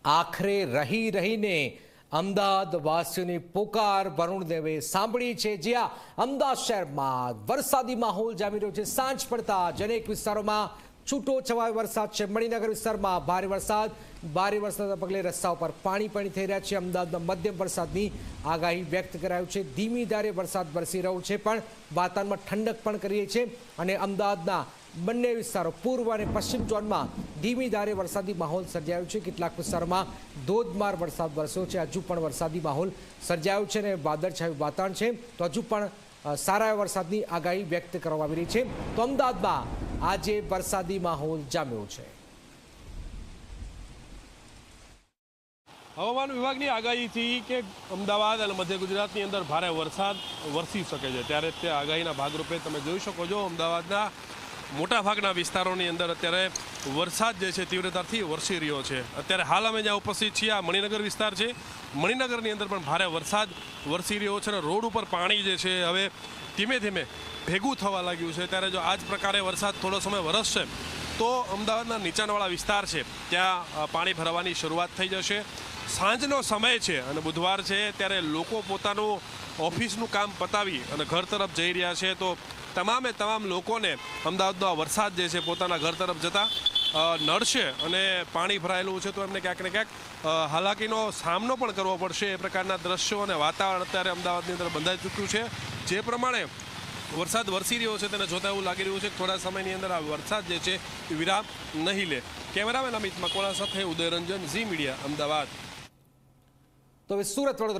આખરે રહી રહીને અમદાવાદવાસીઓની પુકાર વરુણ દેવે સાંભળી છે। જ્યાં અમદાવાદ શહેરમાં વરસાદી માહોલ જામી રહ્યો છે। સાંજ પડતા અનેક વિસ્તારોમાં છૂટો છવાયો વરસાદ છે। મણિનગર વિસ્તારમાં ભારે વરસાદના પગલે રસ્તા ઉપર પાણી થઈ રહ્યા છે। અમદાવાદમાં મધ્યમ વરસાદની આગાહી વ્યક્ત કરાયું છે। ધીમી ધારે વરસાદ વરસી રહ્યો છે પણ વાતાવરણમાં ઠંડક પણ કરી છે અને અમદાવાદના બંને વિસ્તારો પૂર્વ અને પશ્ચિમ ઝોનમાં ધીમી ધારે વરસાદી માહોલ સર્જાયો છે। કેટલાક વિસ્તારોમાં ધોધમાર વરસાદ વરસ્યો છે। હજુ પણ વરસાદી માહોલ સર્જાયો છે અને વાદળછાયું વાતાવરણ છે તો હજુ પણ સારા વરસાદની આગાહી વ્યક્ત કરવામાં આવી રહી છે। તો અમદાવાદમાં આજે વરસાદી માહોલ જામ્યો છે। હવામાન વિભાગની આગાહીથી કે અમદાવાદ અને મધ્ય ગુજરાતની અંદર ભારે વરસાદ વરસી શકે છે ત્યારે તે આગાહીના ભાગરૂપે તમે જોઈ શકો છો અમદાવાદના મોટાભાગના વિસ્તારોની અંદર અત્યારે વરસાદ જે છે તીવ્રતાથી વરસી રહ્યો છે। અત્યારે હાલ અમે જ્યાં ઉપસ્થિત છીએ આ મણિનગર વિસ્તાર છે। મણિનગરની અંદર પણ ભારે વરસાદ વરસી રહ્યો છે અને રોડ ઉપર પાણી જે છે હવે ધીમે ધીમે ભેગું થવા લાગ્યું છે। ત્યારે જો આ જ પ્રકારે વરસાદ થોડો સમય વરસશે તો અમદાવાદના નીચાણવાળા વિસ્તાર છે ત્યાં પાણી ભરવાની શરૂઆત થઈ જશે। સાંજનો સમય છે અને બુધવાર છે ત્યારે લોકો પોતાનું ઓફિસનું કામ પતાવી અને ઘર તરફ જઈ રહ્યા છે તો તમામે તમામ લોકોને અમદાવાદનો આ વરસાદ જે છે પોતાના ઘર તરફ જતા નડશે અને પાણી ભરાયેલું છે તો એમને ક્યાંક ને ક્યાંક હાલાકીનો સામનો પણ કરવો પડશે। એ પ્રકારના દ્રશ્યો અને વાતાવરણ અત્યારે અમદાવાદની અંદર બંધાઈ ચૂક્યું છે। જે પ્રમાણે વરસાદ વરસી રહ્યો છે તેને જોતા એવું લાગી રહ્યું છે કે થોડા સમયની અંદર આ વરસાદ જે છે એ વિરામ નહીં લે। કેમેરામેન અમિત મકવાણા સાથે ઉદયરંજન, ઝી મીડિયા, અમદાવાદ। તો હવે સુરત વડોદરા